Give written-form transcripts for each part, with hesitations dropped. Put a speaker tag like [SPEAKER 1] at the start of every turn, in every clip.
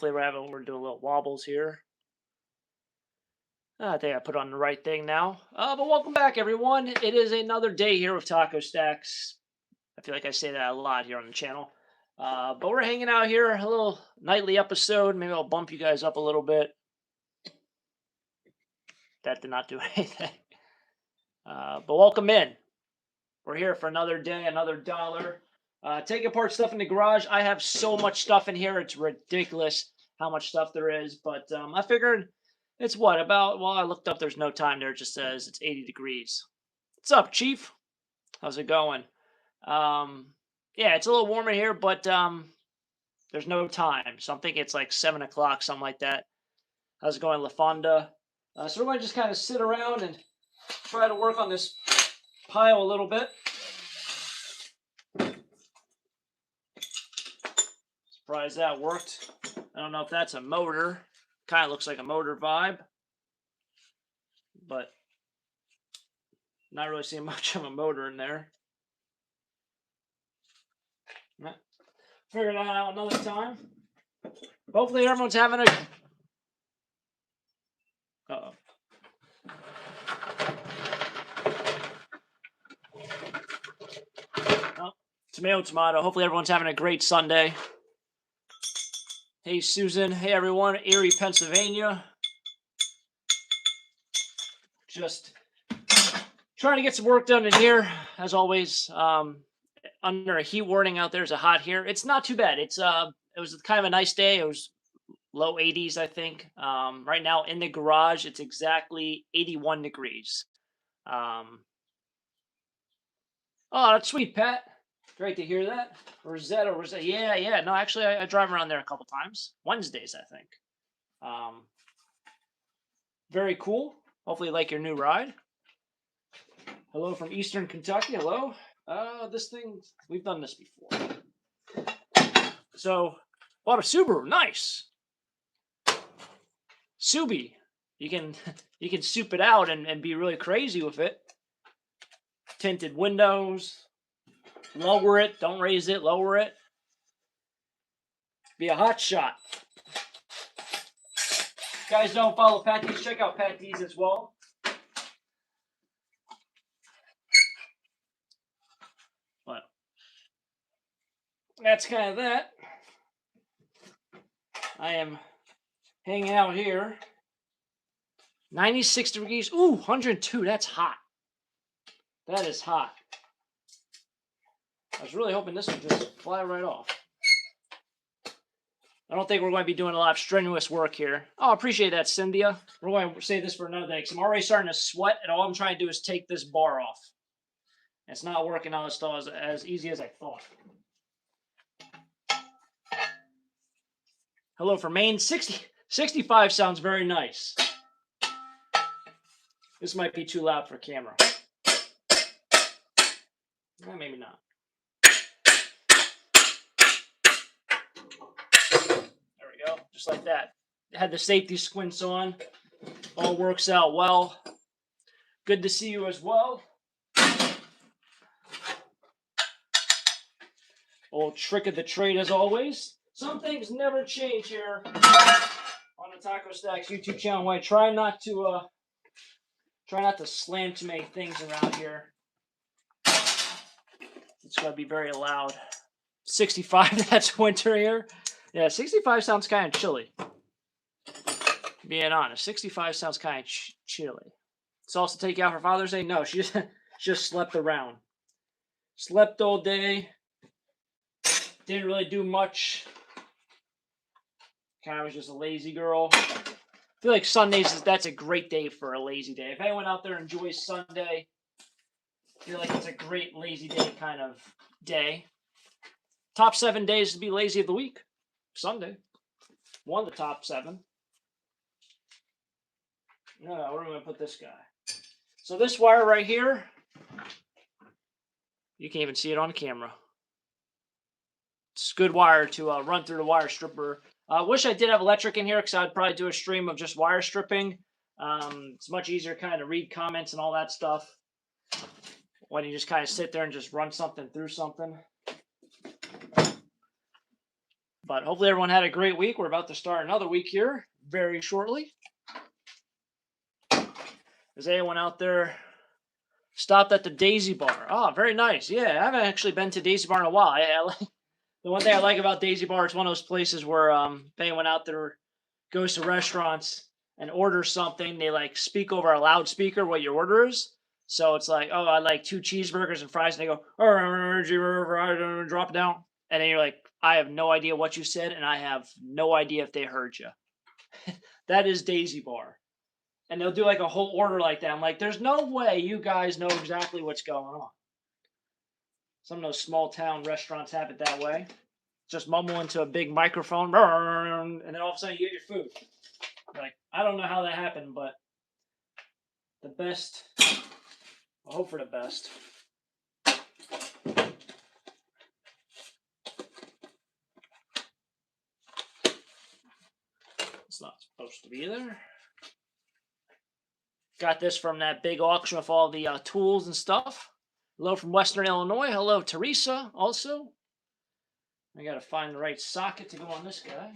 [SPEAKER 1] we're doing little wobbles here. I think I put on the right thing now. But welcome back, everyone. It is another day here with Taco Stacks. I feel like I say that a lot here on the channel. But we're hanging out here, a little nightly episode. Maybe I'll bump you guys up a little bit. That did not do anything. But welcome in. We're here for another day, another dollar. Take apart stuff in the garage. I have so much stuff in here. It's ridiculous how much stuff there is. But I figured it's what about, well, I looked up. There's no time there. It just says it's 80 degrees. What's up, Chief? How's it going? Yeah, it's a little warmer here, but there's no time. So I'm thinking it's like 7 o'clock, something like that. How's it going, LaFonda? So we're going to just kind of sit around and try to work on this pile a little bit. Surprised that worked. I don't know if that's a motor. Kind of looks like a motor vibe, but not really seeing much of a motor in there. Figure that out another time. Hopefully everyone's having a... Uh-oh. Oh, tomato, tomato. Hopefully everyone's having a great Sunday. Hey, Susan. Hey, everyone. Erie, Pennsylvania. Just trying to get some work done in here, as always. Under a heat warning out there. It's hot here. It's not too bad. It was kind of a nice day. It was low 80s, I think. Right now in the garage, it's exactly 81 degrees. Oh, that's sweet, Pat. Great to hear that. Rosetta. Yeah. No, actually, I drive around there a couple times. Wednesdays, I think. Very cool. Hopefully you like your new ride. Hello from Eastern Kentucky. Hello. This thing, we've done this before. So, bought a Subaru. Nice. Subi. You can soup it out and be really crazy with it. Tinted windows. Lower it. Don't raise it. Lower it. Be a hot shot. Guys, don't follow Pat D's. Check out Pat D's as well. But that's kind of that. I am hanging out here. 96 degrees. Ooh, 102. That's hot. That is hot. I was really hoping this would just fly right off. I don't think we're going to be doing a lot of strenuous work here. Oh, I appreciate that, Cynthia. We're going to save this for another day because I'm already starting to sweat, and all I'm trying to do is take this bar off. It's not working out as easy as I thought. Hello from Maine. 65 sounds very nice. This might be too loud for camera. Well, maybe not. There we go. Just like that. Had the safety squints on. All works out well. Good to see you as well. Old trick of the trade as always. Some things never change here on the Taco Stacks YouTube channel. I try not to slam too many things around here. It's going to be very loud. 65, that's winter here. Yeah, 65 sounds kind of chilly. Being honest, 65 sounds kind of chilly. Salsa take you out for Father's Day? No, she just slept around. Slept all day. Didn't really do much. Kind of was just a lazy girl. I feel like Sundays, that's a great day for a lazy day. If anyone out there enjoys Sunday, I feel like it's a great lazy day kind of day. Top 7 days to be lazy of the week. Sunday. One of the top 7. No, where am I going to put this guy? So this wire right here, you can't even see it on camera. It's good wire to run through the wire stripper. Wish I did have electric in here because I'd probably do a stream of just wire stripping. It's much easier kind of read comments and all that stuff when you just kind of sit there and just run something through something. But hopefully everyone had a great week. We're about to start another week here very shortly. Is anyone out there stopped at the Daisy Bar? Oh, very nice. Yeah, I haven't actually been to Daisy Bar in a while. The one thing I like about Daisy Bar, it's one of those places where if anyone out there goes to restaurants and orders something, they like speak over a loudspeaker what your order is. So it's like, oh, I like 2 cheeseburgers and fries, and they go, oh, drop it down. And then you're like, I have no idea what you said, and I have no idea if they heard you. That is Daisy Bar. And they'll do like a whole order like that. I'm like, there's no way you guys know exactly what's going on. Some of those small town restaurants have it that way. Just mumble into a big microphone, and then all of a sudden you get your food. Like, I don't know how that happened, but the best, I hope for the best. It's not supposed to be there. Got this from that big auction with all the tools and stuff. Hello from Western Illinois. Hello, Teresa, also. I got to find the right socket to go on this guy.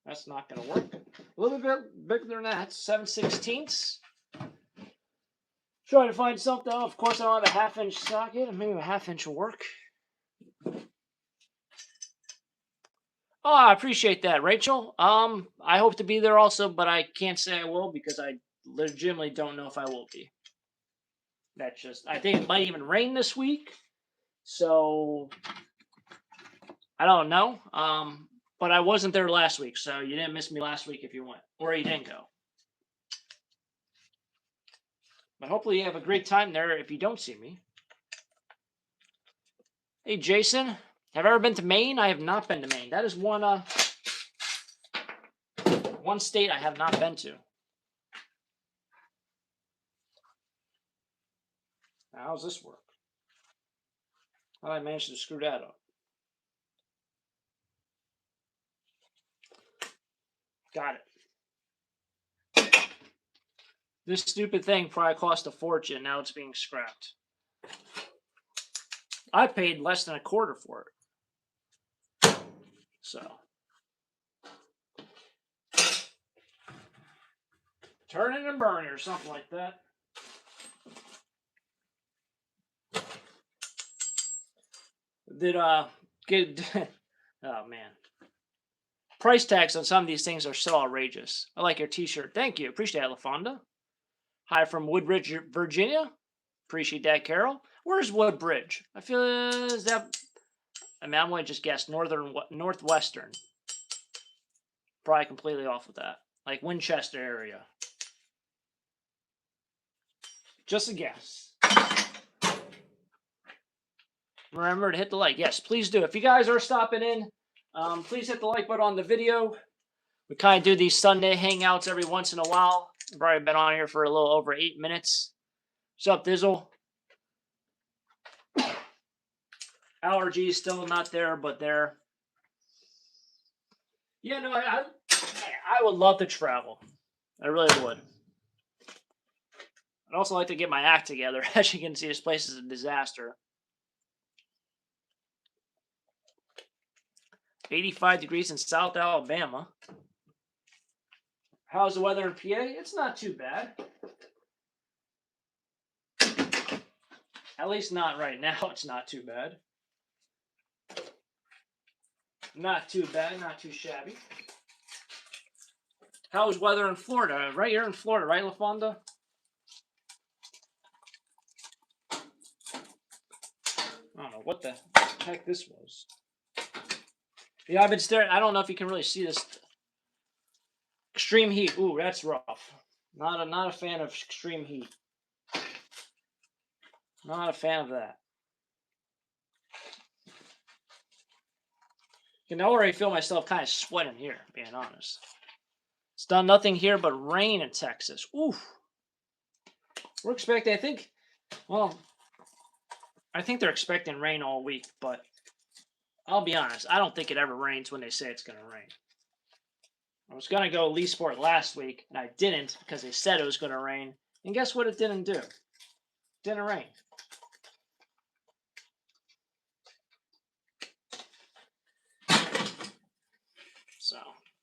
[SPEAKER 1] That's not going to work. A little bit bigger than that. 7/16. Trying to find something. Of course, I don't have a 1/2-inch socket. Maybe a 1/2-inch will work. Oh, I appreciate that, Rachel. I hope to be there also, but I can't say I will because I legitimately don't know if I will be. That's just, I think it might even rain this week. So I don't know. But I wasn't there last week, so you didn't miss me last week if you went, or you didn't go. But hopefully you have a great time there if you don't see me. Hey, Jason, have I ever been to Maine? I have not been to Maine. That is one state I have not been to. Now, how's this work? How did I manage to screw that up? Got it. This stupid thing probably cost a fortune. Now it's being scrapped. I paid less than $1/4 for it. So. Turn it and burn it or something like that. Oh man. Price tags on some of these things are so outrageous. I like your t-shirt. Thank you. Appreciate it, LaFonda. Hi from Woodbridge, Virginia. Appreciate that, Carol. Where's Woodbridge? I feel is that. I mean, I'm going to just guess northwestern. Probably completely off with that. Like Winchester area. Just a guess. Remember to hit the like. Yes, please do. If you guys are stopping in, please hit the like button on the video. We kind of do these Sunday hangouts every once in a while. I've already been on here for a little over 8 minutes. What's up, Dizzle? Allergies still not there, but there. Yeah, no, I would love to travel. I really would. I'd also like to get my act together. As you can see, this place is a disaster. 85 degrees in South Alabama. How's the weather in PA? It's not too bad. At least not right now. It's not too bad. Not too bad. Not too shabby. How's weather in Florida? Right here in Florida, right, LaFonda? I don't know what the heck this was. Yeah, I've been staring. I don't know if you can really see this. Extreme heat. Ooh, that's rough. Not a fan of extreme heat. Not a fan of that. You can already feel myself kind of sweating here, being honest. It's done nothing here but rain in Texas. Oof. We're expecting, I think they're expecting rain all week, but I'll be honest, I don't think it ever rains when they say it's going to rain. I was going to go Leesport last week, and I didn't because they said it was going to rain. And guess what it didn't do? It didn't rain.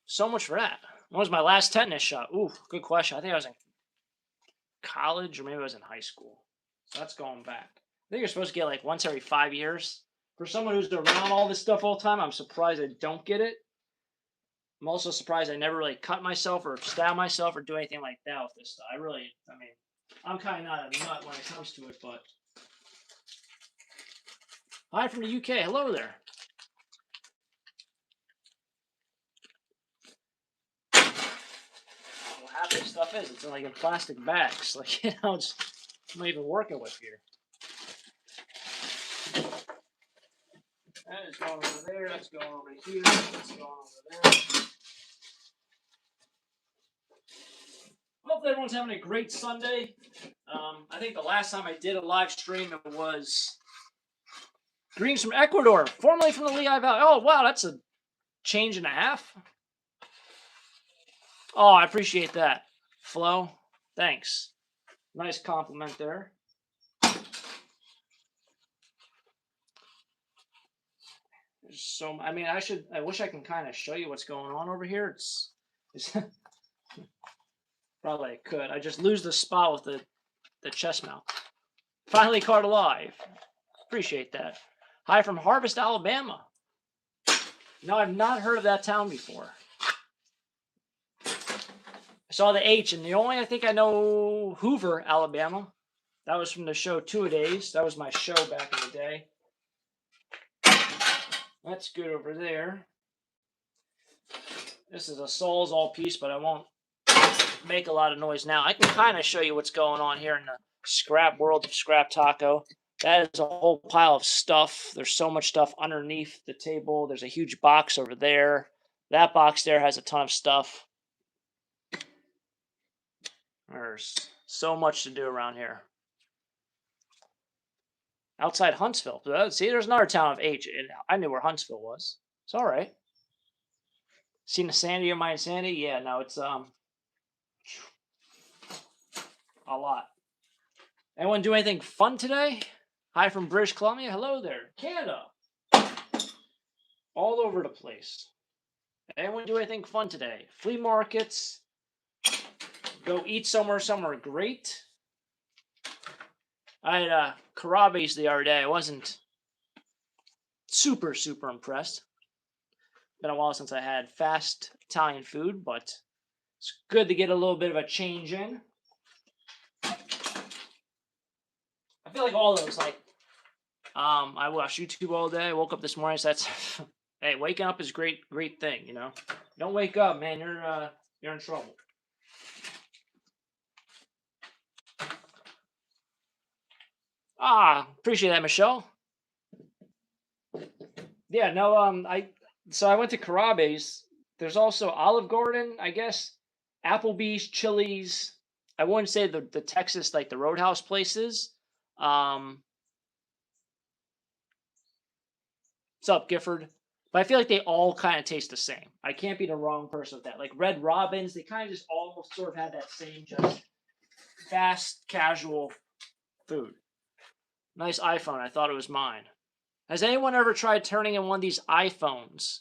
[SPEAKER 1] So much for that. When was my last tetanus shot? Ooh, good question. I think I was in college or maybe I was in high school. So that's going back. I think you're supposed to get like once every 5 years. For someone who's around all this stuff all the time, I'm surprised I don't get it. I'm also surprised I never really cut myself or stab myself or do anything like that with this stuff. I mean, I'm kind of not a nut when it comes to it, but. Hi from the UK. Hello there. Well, half this stuff is. It's like in plastic bags. Like, it's I'm not even working with here. That is going over there. That's going over here. That's going over there. Hopefully everyone's having a great Sunday. I think the last time I did a live stream, it was greetings from Ecuador, formerly from the Lehigh Valley. Oh, wow, that's a change and a half. Oh, I appreciate that, Flo. Thanks. Nice compliment there. So, I mean, I wish I can kind of show you what's going on over here. It's probably I could. I just lose the spot with the chest mount. Finally caught alive. Appreciate that. Hi from Harvest, Alabama. No, I've not heard of that town before. I saw the H, and the only I think I know Hoover, Alabama. That was from the show 2-A-Days. That was my show back in the day. That's good over there. This is a Sawzall piece, but I won't make a lot of noise now. I can kind of show you what's going on here in the scrap world of Scrap Taco. That is a whole pile of stuff. There's so much stuff underneath the table. There's a huge box over there. That box there has a ton of stuff. There's so much to do around here. Outside Huntsville. See, there's another town of H. I knew where Huntsville was. It's all right. Seen the Sandy or my insanity? Yeah, no, it's a lot. Anyone do anything fun today? Hi from British Columbia. Hello there. Canada. All over the place. Anyone do anything fun today? Flea markets. Go eat somewhere great. I had Carrabba's the other day. I wasn't super impressed. Been a while since I had fast Italian food, but it's good to get a little bit of a change in. I feel like all those, like, I watch YouTube all day. I woke up this morning, so that's hey, waking up is great thing, you know. Don't wake up, man. You're in trouble. Appreciate that, Michelle. Yeah, no, I went to Carrabba's. There's also Olive Garden, I guess, Applebee's, Chili's. I wouldn't say the Texas, like the Roadhouse places. What's up, Gifford? But I feel like they all kind of taste the same. I can't be the wrong person with that. Like Red Robin's, they kind of just all sort of had that same just fast, casual food. Nice iPhone. I thought it was mine. Has anyone ever tried turning in one of these iPhones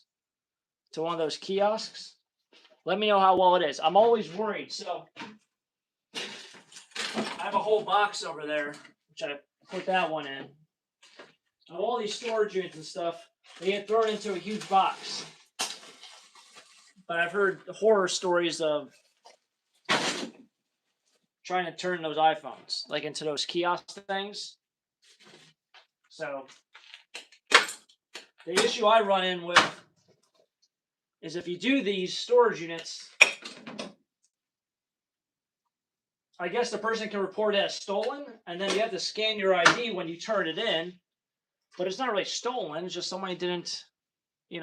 [SPEAKER 1] to one of those kiosks? Let me know how well it is. I'm always worried. So I have a whole box over there, which I put that one in. Of all these storage units and stuff, they get thrown into a huge box. But I've heard horror stories of trying to turn those iPhones, like into those kiosk things. So the issue I run in with is if you do these storage units, I guess the person can report it as stolen, and then you have to scan your ID when you turn it in. But it's not really stolen. It's just somebody didn't, you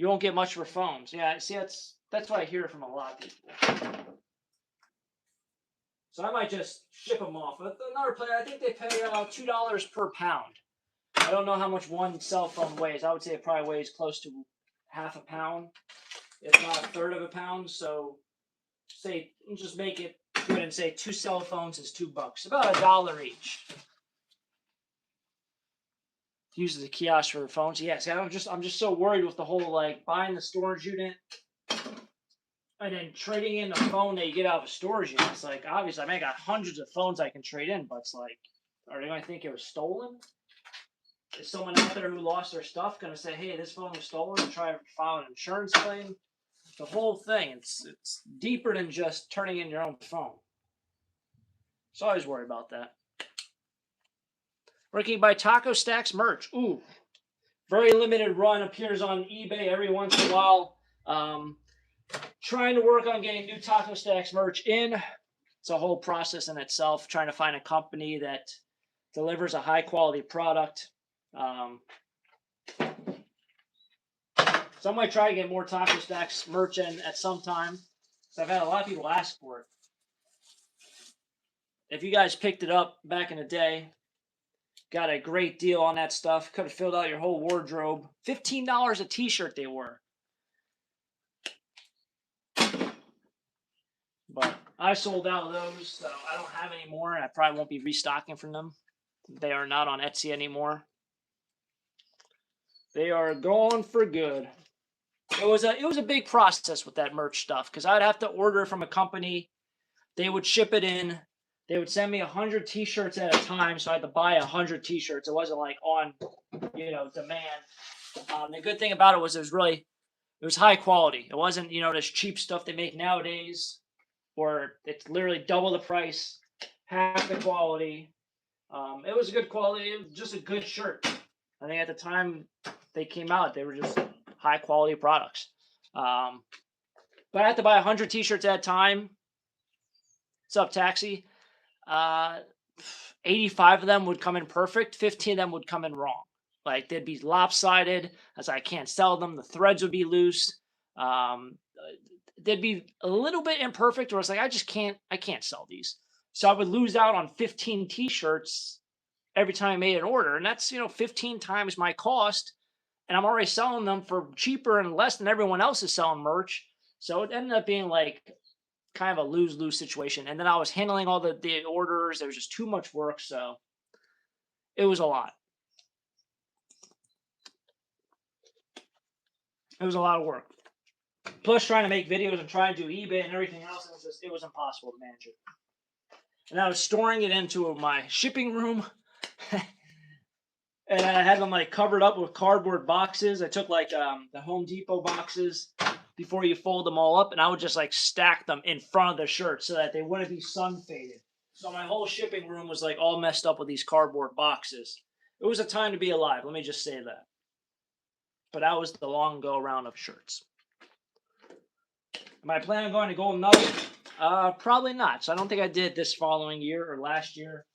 [SPEAKER 1] won't get much for phones. Yeah, see, that's what I hear from a lot of people. So I might just ship them off. But another player, I think they pay about $2 per pound. I don't know how much one cell phone weighs. I would say it probably weighs close to half a pound, if not a third of a pound. So say, just make it good and say 2 cell phones is $2. About $1 each. Uses the kiosk for phones. Yes, I'm just so worried with the whole like buying the storage unit And then trading in a phone that you get out of a storage unit, it's like, obviously, I got hundreds of phones I can trade in, but it's like, are they going to think it was stolen? Is someone out there who lost their stuff going to say, hey, this phone was stolen, and try to file an insurance claim? The whole thing, it's deeper than just turning in your own phone. So I always worry about that. Where can you buy Taco Stacks merch? Ooh, very limited run, appears on eBay every once in a while. Trying to work on getting new Taco Stacks merch in. It's a whole process in itself, trying to find a company that delivers a high quality product. So I might try to get more Taco Stacks merch in at some time. So I've had a lot of people ask for it. If you guys picked it up back in the day, got a great deal on that stuff. Could have filled out your whole wardrobe. $15 a t-shirt they were. But I sold out of those, so I don't have any more, and I probably won't be restocking from them. They are not on Etsy anymore. They are gone for good. It was a big process with that merch stuff, because I'd have to order from a company. They would ship it in. They would send me 100 t-shirts at a time, so I had to buy 100 t-shirts. It wasn't like on, demand. The good thing about it was it was high quality. It wasn't, this cheap stuff they make nowadays, or it's literally double the price, half the quality. It was a good quality. It was just a good shirt. I think at the time they came out, they were just high quality products. But I had to buy 100 t-shirts at a time. What's up, Taxi? 85 of them would come in perfect. 15 of them would come in wrong. Like, they'd be lopsided. As I can't sell them. The threads would be loose. They'd be a little bit imperfect, or it's like, I can't sell these. So I would lose out on 15 t-shirts every time I made an order. And that's, 15 times my cost. And I'm already selling them for cheaper and less than everyone else is selling merch. So it ended up being like kind of a lose-lose situation. And then I was handling all the orders. There was just too much work. So it was a lot. It was a lot of work. Plus trying to make videos and trying to do eBay and everything else. It was impossible to manage it. And I was storing it into my shipping room. And I had them like covered up with cardboard boxes. I took like the Home Depot boxes before you fold them all up, and I would just like stack them in front of the shirt so that they wouldn't be sun faded. So my whole shipping room was like all messed up with these cardboard boxes. It was a time to be alive, let me just say that. But that was the long go around of shirts. Am I planning on going to Golden Nugget? Probably not. So I don't think I did this following year or last year.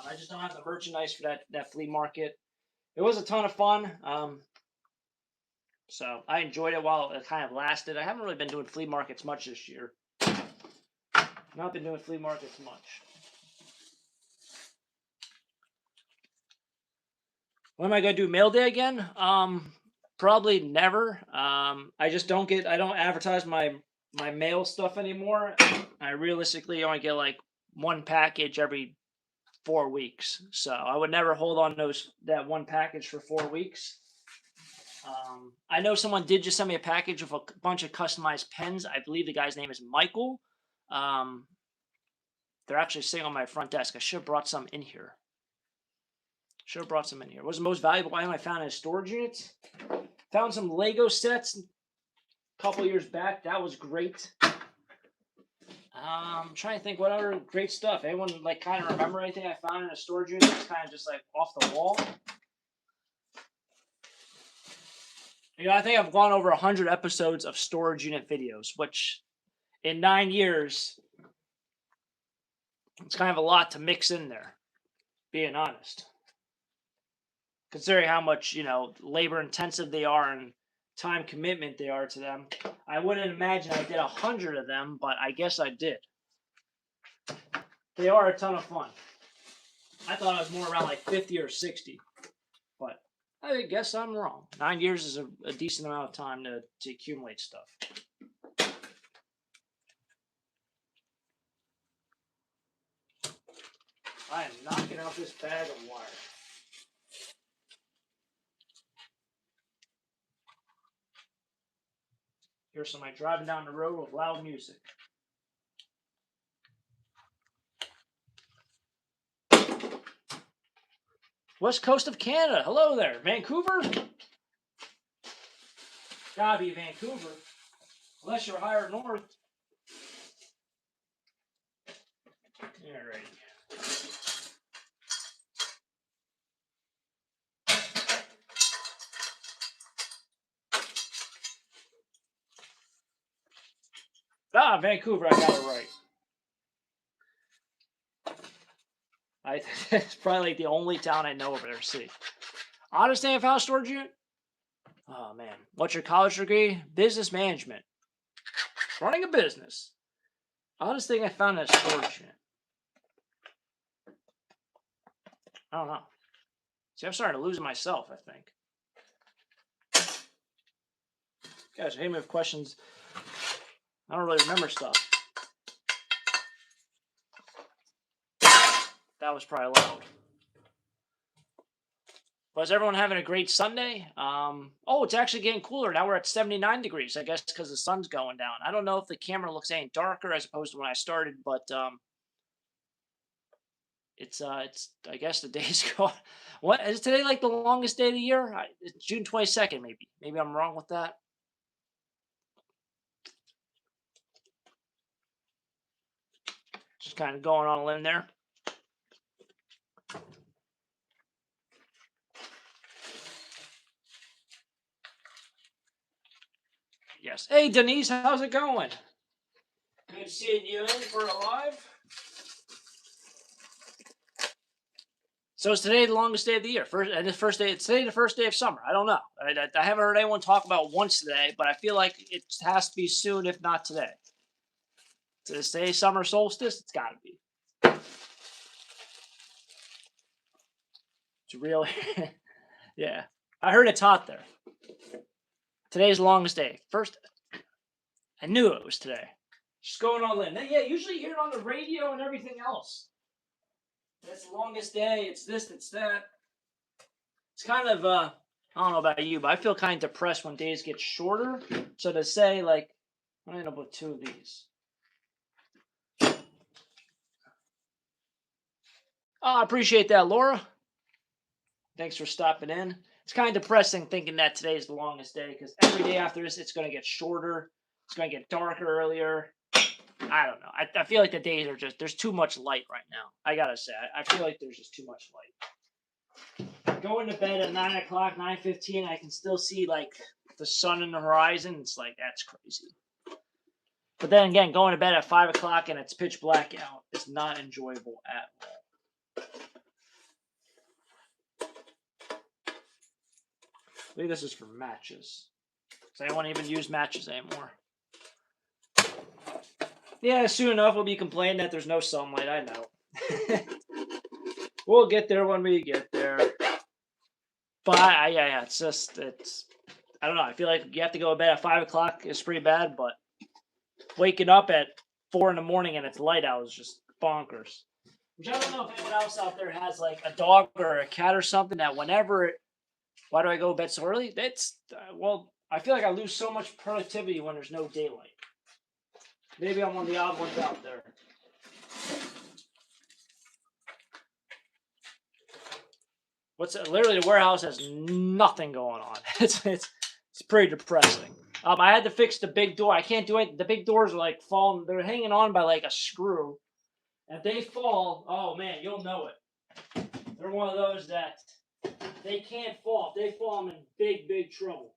[SPEAKER 1] I just don't have the merchandise for that flea market. It was a ton of fun. So I enjoyed it while it kind of lasted. I haven't really been doing flea markets much this year. Not been doing flea markets much. When am I going to do mail day again? Probably never. I just don't advertise my mail stuff anymore. I realistically only get like one package every 4 weeks. So I would never hold on that one package for 4 weeks. I know someone did just send me a package of a bunch of customized pens. I believe the guy's name is Michael. They're actually sitting on my front desk. I should have brought some in here. What was the most valuable item I found in a storage unit? Found some Lego sets a couple years back. That was great. I'm trying to think what other great stuff. Anyone like kind of remember anything I found in a storage unit that's kind of just like off the wall? I think I've gone over 100 episodes of storage unit videos, which in 9 years, it's kind of a lot to mix in there, being honest. Considering how much, labor intensive they are and time commitment they are to them. I wouldn't imagine I did 100 of them, but I guess I did. They are a ton of fun. I thought it was more around like 50 or 60, but I guess I'm wrong. 9 years is a decent amount of time to accumulate stuff. I am knocking out this bag of wire. Here's somebody driving down the road with loud music. West coast of Canada. Hello there. Vancouver? Gotta be Vancouver. Unless you're higher north. Alright. Vancouver, I got it right. It's probably like the only town I know over there. See. Honest AF house storage unit? Oh man. What's your college degree? Business management. Running a business. Oddest thing I found in a storage unit. I don't know. See, I'm starting to lose myself, I think. Guys, hit me with questions. I don't really remember stuff. That was probably loud. Was everyone having a great Sunday? It's actually getting cooler. Now we're at 79 degrees, I guess, because the sun's going down. I don't know if the camera looks any darker as opposed to when I started, but it's I guess the day's going. What is today like the longest day of the year? It's June 22nd, maybe. Maybe I'm wrong with that. Just kind of going on a limb there. Yes. Hey, Denise, how's it going? Good seeing you in for a live. So is today the longest day of the year? Today the first day of summer. I don't know. I haven't heard anyone talk about once today, but I feel like it has to be soon, if not today. To say summer solstice, it's got to be. It's real. Yeah. I heard it's hot there. Today's the longest day. First, I knew it was today. Just going all in. Yeah, usually you hear it on the radio and everything else. That's the longest day. It's this, it's that. It's kind of, I don't know about you, but I feel kind of depressed when days get shorter. So to say, like, I'm going to end up with two of these. Oh, I appreciate that, Laura. Thanks for stopping in. It's kind of depressing thinking that today is the longest day because every day after this, it's going to get shorter. It's going to get darker earlier. I don't know. I feel like the days are there's too much light right now. I got to say, I feel like there's just too much light. Going to bed at 9 o'clock, 9:15, I can still see like the sun in the horizon. It's like, that's crazy. But then again, going to bed at 5 o'clock and it's pitch black out is not enjoyable at all. I believe this is for matches. Does anyone even use matches anymore? Yeah, soon enough we'll be complaining that there's no sunlight. I know. We'll get there when we get there. But yeah, it's I don't know. I feel like you have to go to bed at 5 o'clock is pretty bad, but waking up at 4 in the morning and it's light out is just bonkers. Which I don't know if anyone else out there has like a dog or a cat or something that whenever why do I go to bed so early? That's I feel like I lose so much productivity when there's no daylight. Maybe I'm one of the odd ones out there. Literally the warehouse has nothing going on. It's pretty depressing. I had to fix the big door. I can't do it. The big doors are like falling. They're hanging on by like a screw. And if they fall, oh man, you'll know it. They're one of those that they can't fall. If they fall, I'm in big, big trouble.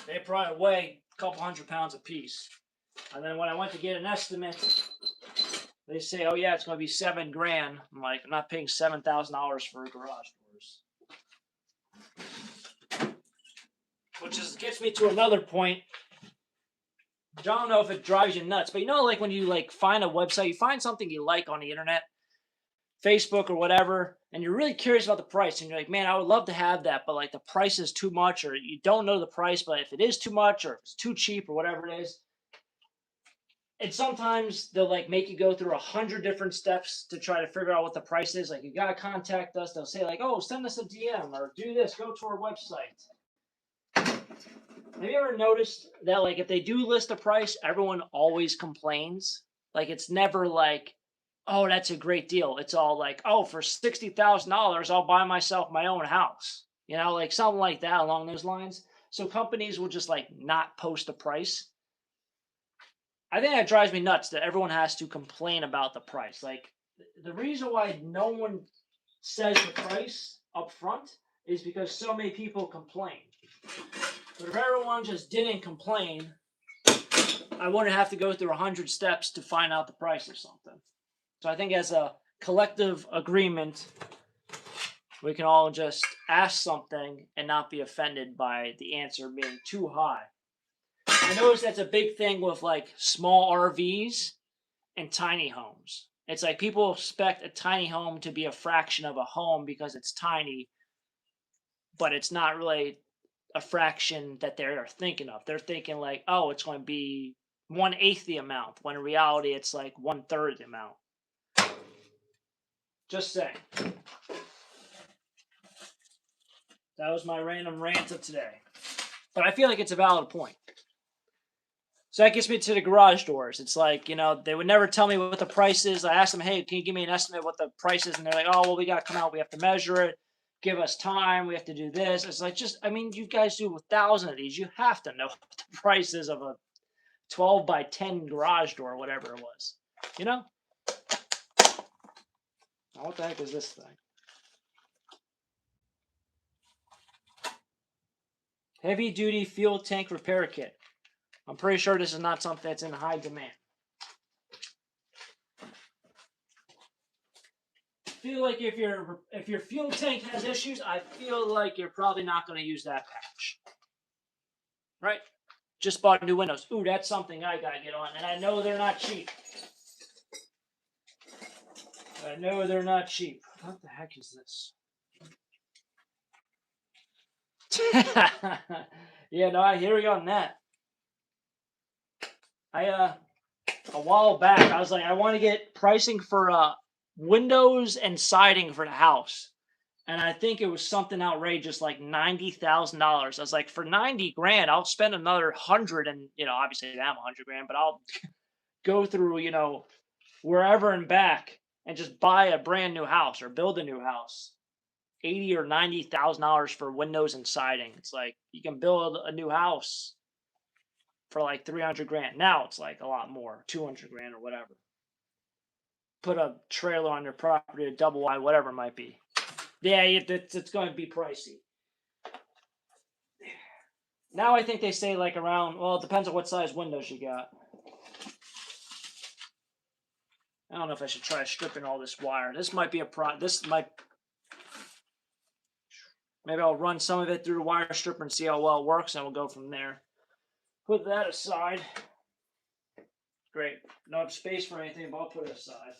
[SPEAKER 1] They probably weigh a couple 100 pounds apiece. And then when I went to get an estimate, they say, oh yeah, it's going to be $7,000. I'm like, I'm not paying $7,000 for garage doors. Which gets me to another point. I don't know if it drives you nuts, but you know, like when you like find a website, you find something you like on the internet, Facebook or whatever, and you're really curious about the price, and you're like, man, I would love to have that, but like the price is too much, or you don't know the price, but if it is too much, or if it's too cheap, or whatever it is, and sometimes they'll like make you go through 100 different steps to try to figure out what the price is. Like, you gotta contact us. They'll say like, oh, send us a DM or do this, go to our website. Have you ever noticed that, like, if they do list a price, everyone always complains? Like, it's never like, oh, that's a great deal. It's all like, oh, for $60,000, I'll buy myself my own house. You know, like something like that along those lines. So companies will just like not post a price. I think that drives me nuts that everyone has to complain about the price. Like, the reason why no one says the price up front is because so many people complain. But if everyone just didn't complain, I wouldn't have to go through 100 steps to find out the price of something. So I think as a collective agreement, we can all just ask something and not be offended by the answer being too high. I notice that's a big thing with like small RVs and tiny homes. It's like people expect a tiny home to be a fraction of a home because it's tiny, but it's not really a fraction that they're thinking of. They're thinking like, oh, it's going to be 1/8 the amount, when in reality it's like 1/3 the amount. Just saying. That was my random rant of today. But I feel like it's a valid point. So that gets me to the garage doors. It's like, you know, they would never tell me what the price is. I asked them, hey, can you give me an estimate of what the price is? And they're like, oh, well, we got to come out. We have to measure it. Give us time. We have to do this. It's like, just, I mean, you guys do 1,000 of these. You have to know what the price is of a 12 by 10 garage door, whatever it was. You know? Now, what the heck is this thing? Heavy duty fuel tank repair kit. I'm pretty sure this is not something that's in high demand. I feel like if your fuel tank has issues, I feel like you're probably not going to use that patch. Right? Just bought new windows. Ooh, that's something I gotta get on, and I know they're not cheap. I know they're not cheap. What the heck is this? Yeah, no, I hear you on that. A while back, I was like, I want to get pricing for windows and siding for the house, and I think it was something outrageous, like $90,000. I was like, for 90 grand, I'll spend another 100, and obviously I have 100 grand, but I'll go through, wherever and back, and just buy a brand new house or build a new house. $80,000 or $90,000 for windows and siding. It's like you can build a new house for like 300 grand. Now it's like a lot more, 200 grand or whatever. Put a trailer on your property, a double wide, whatever it might be. Yeah, it's going to be pricey. Now I think they say like around, well, it depends on what size windows you got. I don't know if I should try stripping all this wire. This might be maybe I'll run some of it through the wire stripper and see how well it works, and we'll go from there. Put that aside. Great. No have space for anything, but I'll put it aside.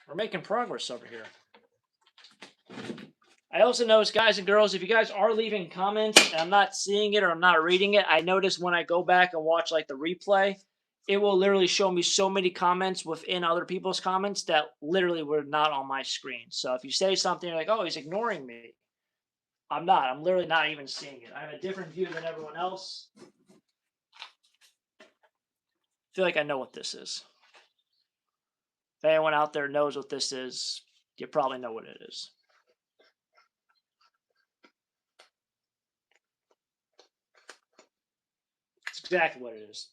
[SPEAKER 1] We're making progress over here. I also notice, guys and girls, if you guys are leaving comments and I'm not seeing it or I'm not reading it, I notice when I go back and watch like the replay, it will literally show me so many comments within other people's comments that literally were not on my screen. So if you say something, you're like, oh, he's ignoring me. I'm not. I'm literally not even seeing it. I have a different view than everyone else. I feel like I know what this is. If anyone out there knows what this is, you probably know what it is. It's exactly what it is.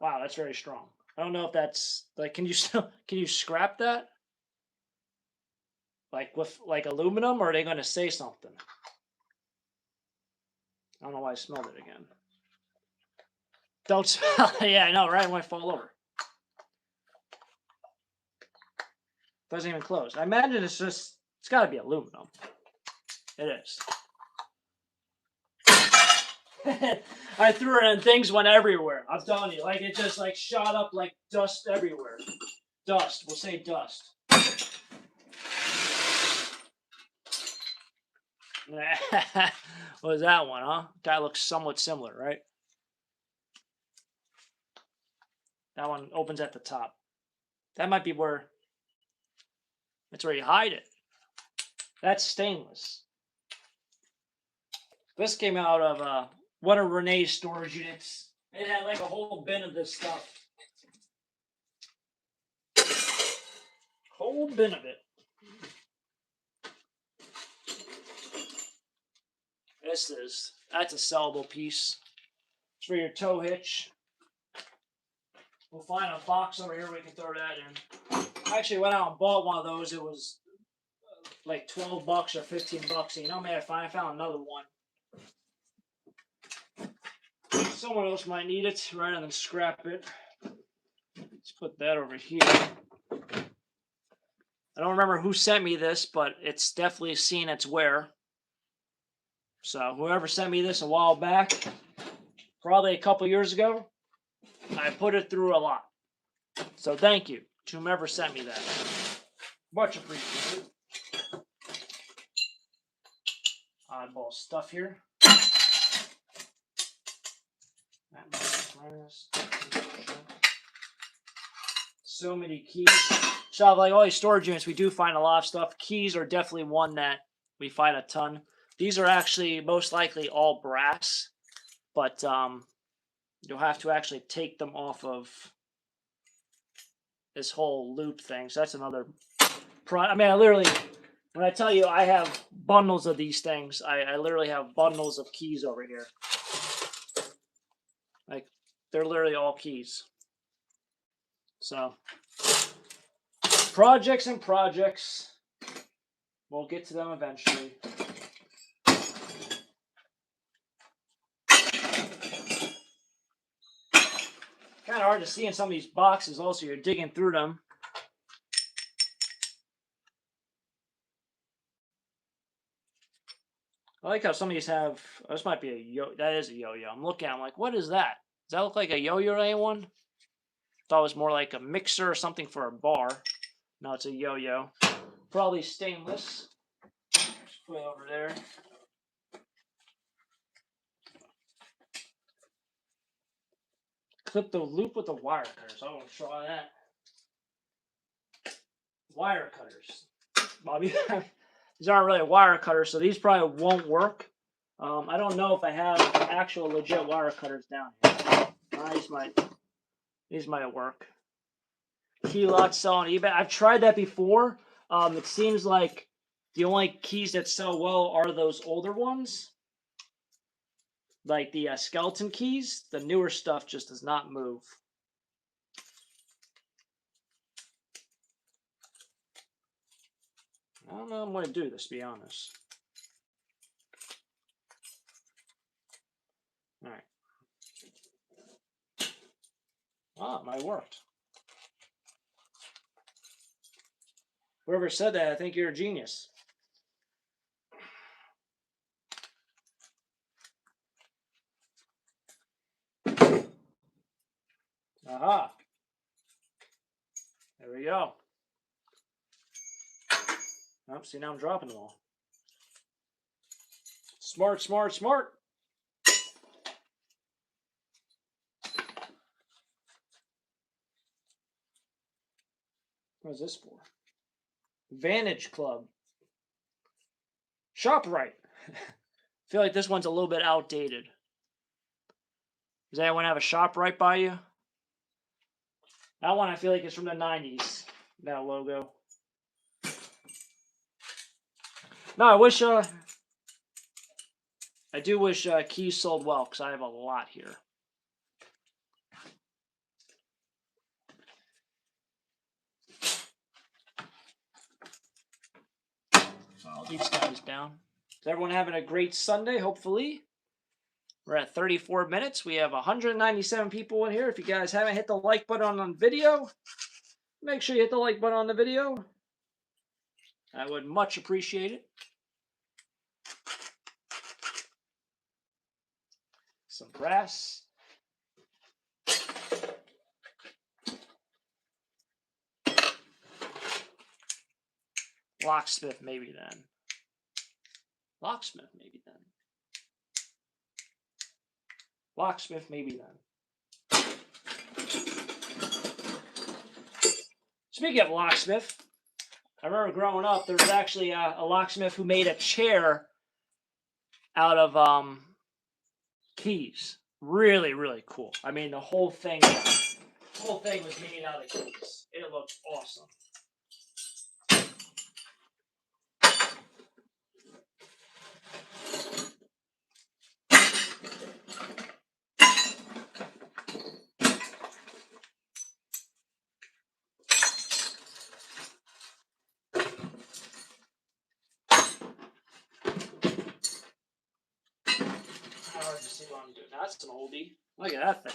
[SPEAKER 1] Wow, that's very strong. I don't know if that's like, can you scrap that? Like with like aluminum, or are they going to say something? I don't know why I smelled it again. Don't smell it. Yeah, I know, right? It might fall over. Doesn't even close. I imagine it's got to be aluminum. It is. I threw it and things went everywhere. I'm telling you, like it just like shot up like dust everywhere. Dust. We'll say dust. What was that one, huh? That looks somewhat similar, right? That one opens at the top. That might be where. That's where you hide it. That's stainless. This came out of one of Renee's storage units. It had like a whole bin of this stuff. Whole bin of it. That's a sellable piece. It's for your tow hitch. We'll find a box over here we can throw that in. I actually went out and bought one of those. It was like $12 or $15. And you know, man, I found another one. Someone else might need it, rather than scrap it. Let's put that over here. I don't remember who sent me this, but it's definitely seen its wear. So whoever sent me this a while back, probably a couple years ago, I put it through a lot. So thank you to whomever sent me that. Much appreciated. Oddball stuff here. So many keys. So like all these storage units, we do find a lot of stuff. Keys are definitely one that we find a ton. These are actually most likely all brass, but you'll have to actually take them off of this whole loop thing. So that's another I mean, I literally, when I tell you I have bundles of these things, I literally have bundles of keys over here. Like, they're literally all keys. So, projects and projects. We'll get to them eventually. Kind of hard to see in some of these boxes. Also, you're digging through them. I like how some of these have. Oh, this might be a yo. That is a yo-yo. I'm looking at it, I'm like, what is that? Does that look like a yo-yo to anyone? Thought it was more like a mixer or something for a bar. No, it's a yo-yo. Probably stainless. Just put it over there. Clip the loop with the wire cutters. I won't try that. Wire cutters. Bobby, these aren't really wire cutters, so these probably won't work. I don't know if I have actual legit wire cutters down here. These might work. Key lots sell on eBay. I've tried that before. It seems like the only keys that sell well are those older ones, like the skeleton keys. The newer stuff just does not move. I don't know I'm going to do this, to be honest. All right. Ah, it might have worked. Whoever said that, I think you're a genius. Aha. There we go. Oh, see, now I'm dropping them all. Smart, smart, smart. What is this for? Vantage Club. ShopRite. I feel like this one's a little bit outdated. Does anyone have a ShopRite by you? That one I feel like is from the 90s. That logo. No, I do wish keys sold well, because I have a lot here. File these guys down. Is everyone having a great Sunday, hopefully? We're at 34 minutes. We have 197 people in here. If you guys haven't hit the like button on the video, make sure you hit the like button on the video. I would much appreciate it. Some brass. Locksmith, maybe then. Locksmith, maybe then. Locksmith, maybe then. Speaking of locksmith, I remember growing up, there was actually a locksmith who made a chair out of keys. Really, really cool. I mean, the whole thing was made out of keys. It looked awesome. Hard to see what I'm doing. That's an oldie. Look at that thing.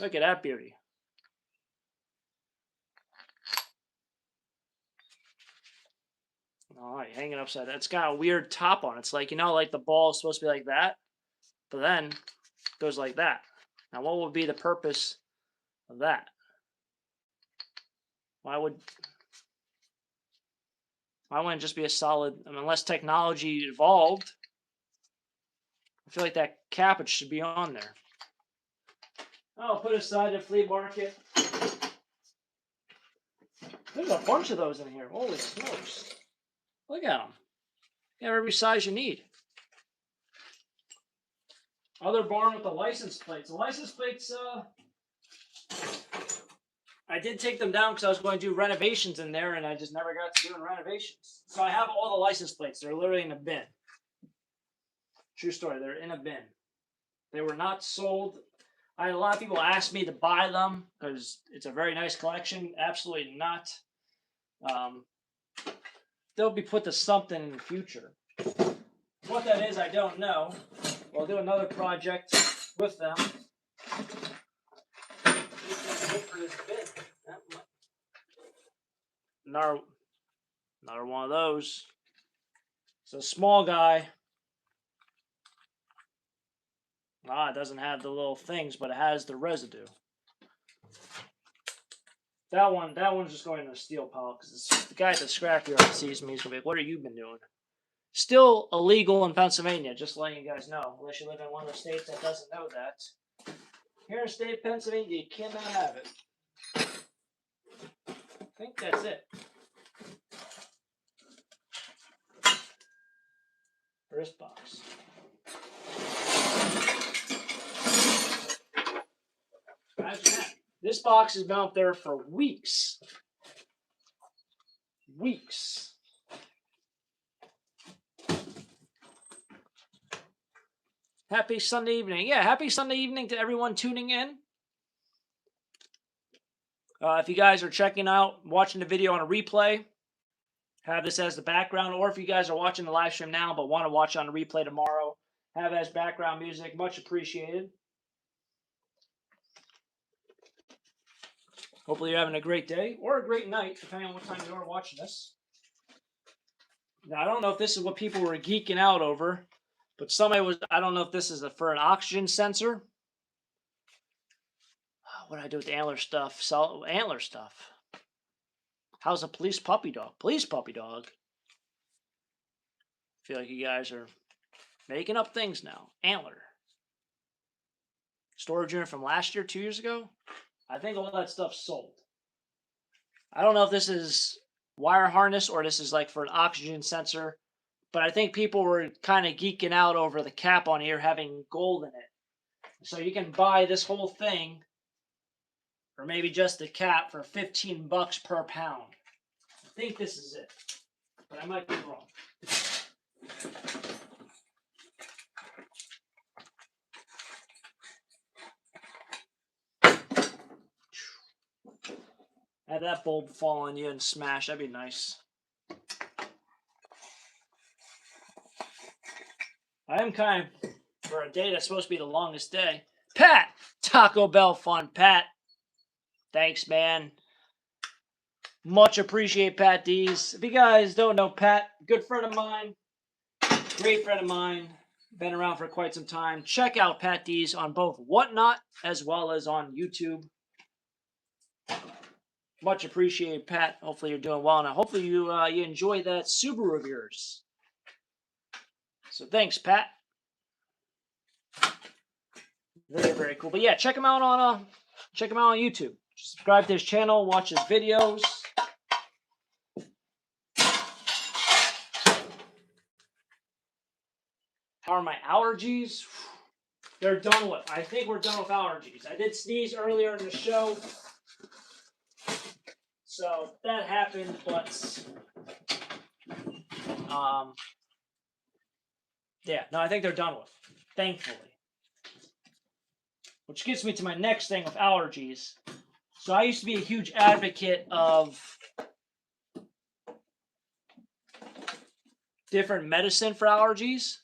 [SPEAKER 1] Look at that beauty. All right, hanging upside down. It's got a weird top on it. It's like, like the ball is supposed to be like that, but then it goes like that. Now, what would be the purpose of that? Why wouldn't it just be a solid? I mean, unless technology evolved, I feel like that cap should be on there. I'll put aside the flea market. There's a bunch of those in here. Holy smokes. Look at them. You have every size you need. Other barn with the license plates. The license plates, I did take them down because I was going to do renovations in there, and I just never got to doing renovations. So I have all the license plates. They're literally in a bin. True story. They're in a bin. They were not sold. I had a lot of people ask me to buy them because it's a very nice collection. Absolutely not. They'll be put to something in the future. What that is, I don't know. We'll do another project with them. Another one of those. It's a small guy. It doesn't have the little things, but it has the residue. That one's just going in a steel pile because the guy at the scrapyard sees me. He's gonna be like, "What have you been doing?" Still illegal in Pennsylvania, just letting you guys know. Unless you live in one of the states that doesn't know that. Here in the state of Pennsylvania, you cannot have it. I think that's it. For this box. Imagine that. This box has been out there for weeks. Weeks. Happy Sunday evening. Yeah, happy Sunday evening to everyone tuning in. If you guys are checking out, watching the video on a replay, have this as the background. Or if you guys are watching the live stream now but want to watch on a replay tomorrow, have it as background music. Much appreciated. Hopefully you're having a great day or a great night, depending on what time you are watching this. Now, I don't know if this is what people were geeking out over, but I don't know if this is for an oxygen sensor. What do I do with the antler stuff? Sell antler stuff. How's a police puppy dog? Police puppy dog. I feel like you guys are making up things now. Antler. Storage unit from last year, 2 years ago? I think all that stuff's sold. I don't know if this is wire harness or this is like for an oxygen sensor, but I think people were kind of geeking out over the cap on here having gold in it. So you can buy this whole thing, or maybe just the cap, for $15 per pound. I think this is it, but I might be wrong. Have that bulb fall on you and smash. That'd be nice. I am kind of, for a day that's supposed to be the longest day. Pat! Taco Bell fun, Pat. Thanks, man. Much appreciate Pat D's. If you guys don't know Pat, good friend of mine. Great friend of mine. Been around for quite some time. Check out Pat D's on both Whatnot as well as on YouTube. Much appreciated, Pat. Hopefully you're doing well, and hopefully you enjoy that Subaru of yours. So thanks, Pat. Very, very cool. But yeah, check him out on YouTube. Subscribe to his channel, watch his videos. How are my allergies? They're done with. I think we're done with allergies. I did sneeze earlier in the show. So that happened, but yeah, no, I think they're done with, thankfully. Which gets me to my next thing with allergies. So I used to be a huge advocate of different medicine for allergies.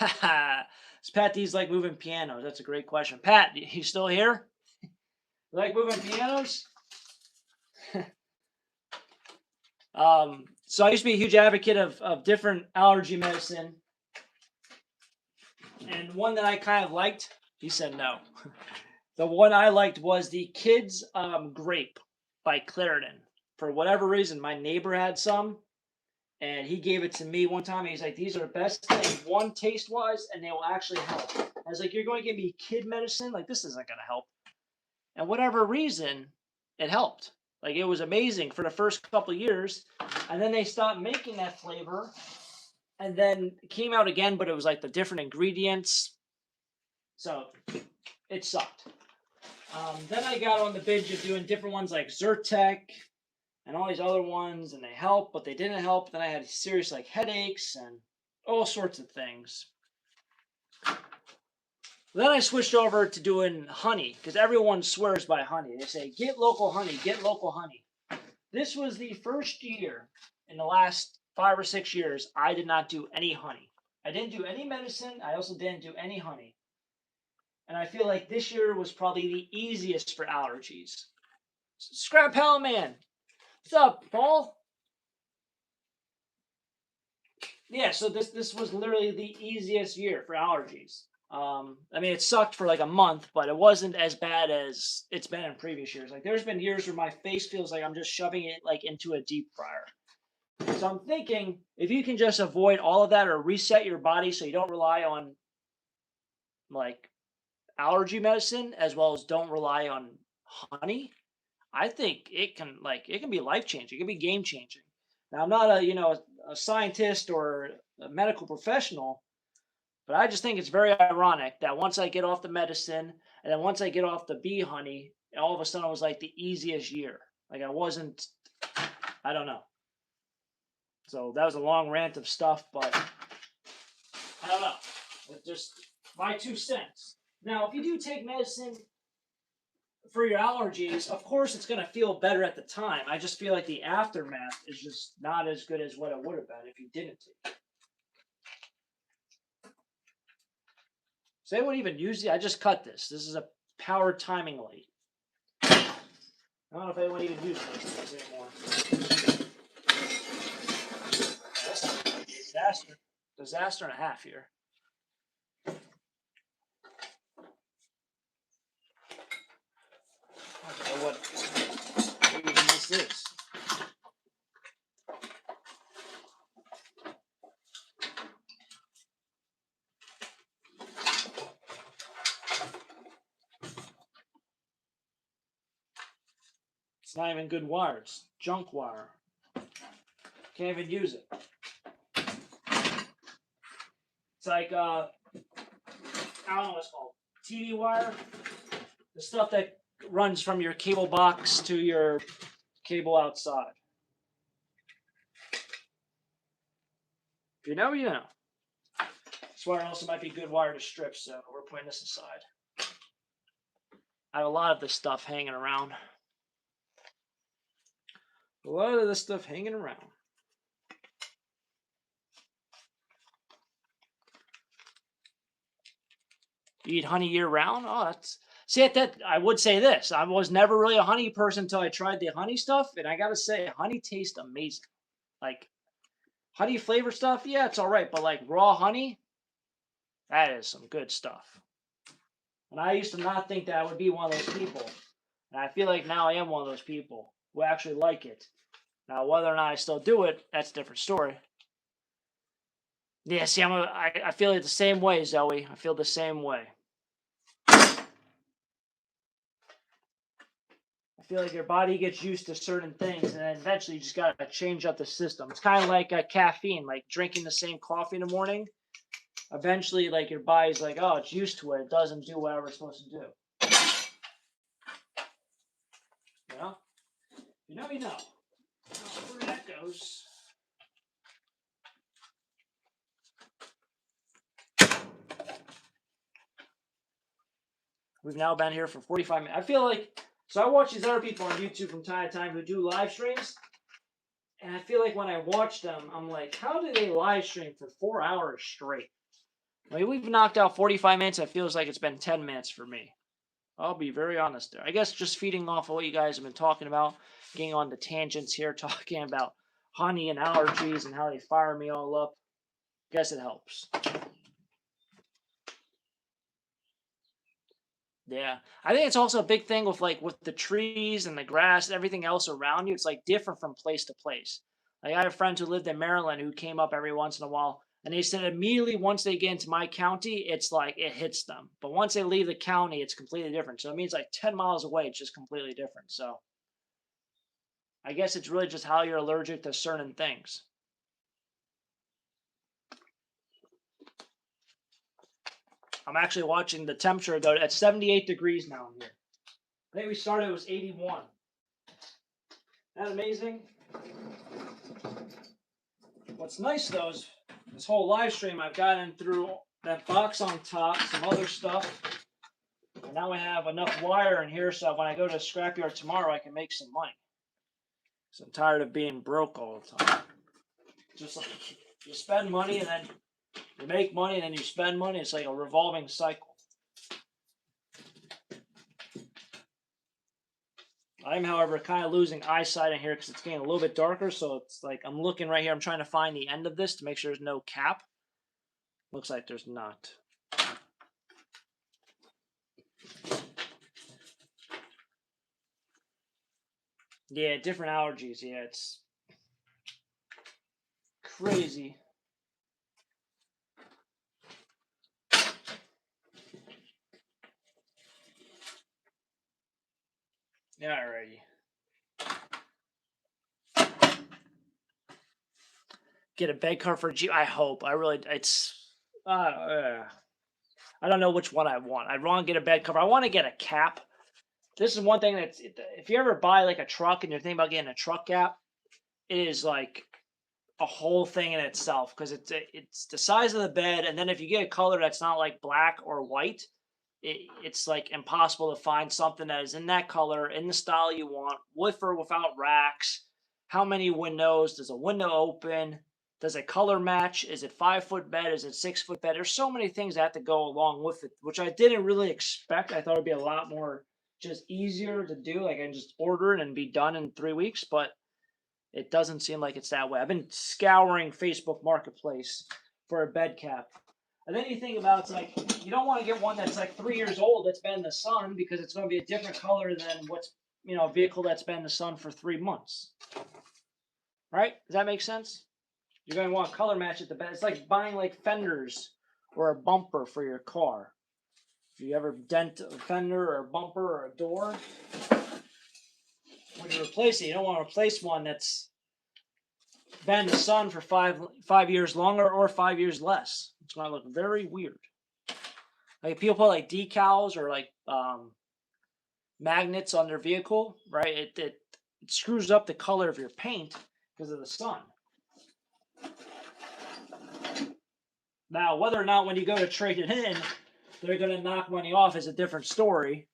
[SPEAKER 1] Is Pat D's like moving pianos? That's a great question. Pat, you still here? You like moving pianos? So I used to be a huge advocate of different allergy medicine. And one that I kind of liked, he said no. The one I liked was the Kids Grape by Claritin. For whatever reason, my neighbor had some, and he gave it to me one time. And he's like, "These are the best thing, one taste wise, and they will actually help." I was like, "You're going to give me kid medicine? Like this isn't going to help." And whatever reason, it helped. Like it was amazing for the first couple of years, and then they stopped making that flavor, and then it came out again, but it was like the different ingredients, so it sucked. Then I got on the binge of doing different ones like Zyrtec and all these other ones, and they helped, but they didn't help. Then I had serious like headaches and all sorts of things. Then I switched over to doing honey because everyone swears by honey. They say, get local honey, get local honey. This was the first year in the last 5 or 6 years I did not do any honey. I didn't do any medicine. I also didn't do any honey. And I feel like this year was probably the easiest for allergies. Scrap Hell Man. What's up, Paul? Yeah, so this was literally the easiest year for allergies. I mean, it sucked for like a month, but it wasn't as bad as it's been in previous years. Like, there's been years where my face feels like I'm just shoving it like into a deep fryer. So I'm thinking if you can just avoid all of that or reset your body so you don't rely on like allergy medicine as well as don't rely on honey, I think it can be life changing. It can be game changing. Now I'm not a scientist or a medical professional, but I just think it's very ironic that once I get off the medicine and then once I get off the bee honey, all of a sudden it was like the easiest year. Like I don't know. So that was a long rant of stuff, but I don't know. It's just my 2 cents. Now, if you do take medicine for your allergies, of course it's going to feel better at the time. I just feel like the aftermath is just not as good as what it would have been if you didn't take it. Does anyone even use it? I just cut this. This is a power timing light. I don't know if anyone even uses these anymore. Disaster and a half here. I don't know what even this is. It's not even good wire. It's junk wire. Can't even use it. It's like I don't know what it's called. TV wire. The stuff that runs from your cable box to your cable outside. If you know, you know. This wire also might be good wire to strip, so we're putting this aside. I have a lot of this stuff hanging around. A lot of this stuff hanging around. You eat honey year round? Oh, that's... See, I would say this. I was never really a honey person until I tried the honey stuff, and I gotta say, honey tastes amazing. Like, honey flavor stuff, yeah, it's all right, but like raw honey, that is some good stuff. And I used to not think that I would be one of those people. And I feel like now I am one of those people who actually like it. Now, whether or not I still do it, that's a different story. Yeah, see, I feel it the same way, Zoe. I feel the same way. I feel like your body gets used to certain things, and then eventually you just gotta change up the system. It's kind of like caffeine, like drinking the same coffee in the morning. eventually, like, your body's like, oh, it's used to it. It doesn't do whatever it's supposed to do. You know? You know, you know. Where that goes. We've now been here for 45 minutes. I feel like, so I watch these other people on YouTube from time to time who do live streams. And I feel like when I watch them, I'm like, how do they live stream for 4 hours straight? I mean, we've knocked out 45 minutes. It feels like it's been 10 minutes for me. I'll be very honest there. I guess just feeding off of what you guys have been talking about, getting on the tangents here, talking about honey and allergies and how they fire me all up. Guess it helps. Yeah. I think it's also a big thing with like with the trees and the grass and everything else around you. It's like different from place to place. Like I have friends who lived in Maryland who came up every once in a while and they said immediately once they get into my county, it's like it hits them. But once they leave the county, it's completely different. So it means like 10 miles away, it's just completely different. So I guess it's really just how you're allergic to certain things. I'm actually watching the temperature though at 78 degrees now in here. I think we started, it was 81. Isn't that amazing? What's nice though is this whole live stream I've gotten through that box on top, some other stuff. And now we have enough wire in here so when I go to the scrapyard tomorrow I can make some money. So I'm tired of being broke all the time. Just like you spend money and then you make money and then you spend money. It's like a revolving cycle. I'm, however, kind of losing eyesight in here because it's getting a little bit darker. So it's like I'm looking right here. I'm trying to find the end of this to make sure there's no cap. Looks like there's not. Yeah, different allergies. Yeah, it's crazy. Yeah, alrighty. Get a bed cover for Jeep. I hope. I really. It's. I don't know which one I want. I'd want to get a bed cover. I want to get a cap. This is one thing that's. If you ever buy like a truck and you're thinking about getting a truck cap, it is like a whole thing in itself because it's the size of the bed, and then if you get a color that's not like black or white, it's like impossible to find something that is in that color in the style you want, with or without racks. How many windows? Does a window open? Does it color match? Is it 5 foot bed? Is it 6 foot bed? There's so many things that have to go along with it, which I didn't really expect. I thought it'd be a lot more just easier to do. Like I can just order it and be done in 3 weeks, but it doesn't seem like it's that way. I've been scouring Facebook Marketplace for a bed cap. And then you think about it's like you don't want to get one that's like 3 years old that's been in the sun because it's going to be a different color than what's a vehicle that's been in the sun for 3 months. Right? Does that make sense? You're going to want to color match it the best. It's like buying like fenders or a bumper for your car. If you ever dent a fender or a bumper or a door, when you replace it, you don't want to replace one that's been in the sun for 5 years longer or 5 years less. It's going to look very weird. Like people put like decals or like magnets on their vehicle, right? It screws up the color of your paint because of the sun. Now, whether or not when you go to trade it in, they're going to knock money off is a different story.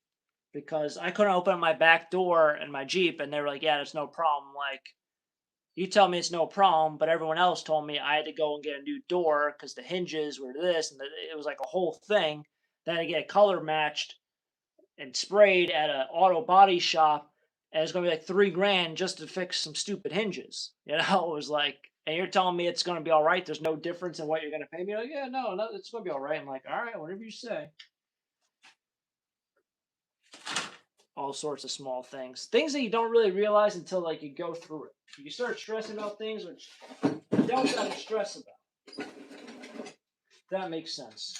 [SPEAKER 1] Because I couldn't open my back door in my Jeep, and they were like, "Yeah, there's no problem." Like, you tell me it's no problem, but everyone else told me I had to go and get a new door because the hinges were this, and it was like a whole thing. Then I had to get color matched and sprayed at an auto body shop, and it's gonna be like $3,000 just to fix some stupid hinges. You know, it was like, and you're telling me it's gonna be all right. There's no difference in what you're gonna pay me. Like, yeah, no, it's gonna be all right. I'm like, all right, whatever you say. All sorts of small things that you don't really realize until like you go through it. You start stressing about things which you don't gotta stress about. That makes sense.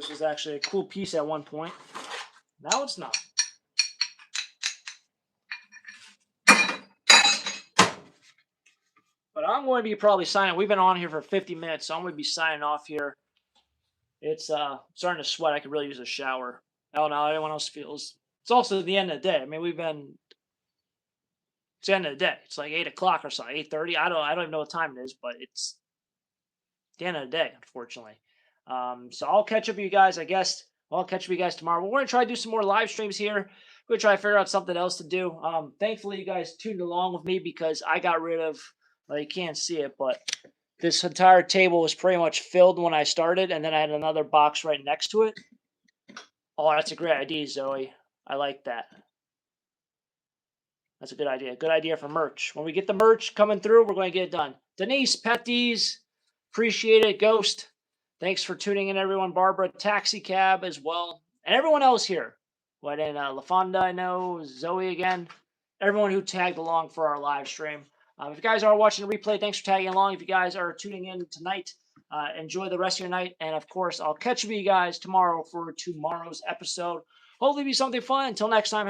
[SPEAKER 1] This was actually a cool piece at one point. Now it's not. But I'm going to be probably signing. We've been on here for 50 minutes, so I'm going to be signing off here. It's starting to sweat. I could really use a shower. I don't know how anyone else feels. It's also the end of the day. I mean, it's the end of the day. It's like 8 o'clock or something, 8:30. I don't even know what time it is, but it's the end of the day, unfortunately. So I'll catch up with you guys. I guess I'll catch up with you guys tomorrow. But we're gonna try to do some more live streams here. We're gonna try to figure out something else to do. Thankfully, you guys tuned along with me because I got rid of. Well, you can't see it, but this entire table was pretty much filled when I started, and then I had another box right next to it. Oh, that's a great idea, Zoe. I like that. That's a good idea. Good idea for merch. When we get the merch coming through, we're going to get it done. Denise, Petties, appreciate it. Ghost, thanks for tuning in, everyone. Barbara, Taxi Cab as well. And everyone else here. What in LaFonda, I know. Zoe again. Everyone who tagged along for our live stream. If you guys are watching the replay, thanks for tagging along. If you guys are tuning in tonight, enjoy the rest of your night. And of course, I'll catch you guys tomorrow for tomorrow's episode. Hopefully, it'll be something fun. Until next time.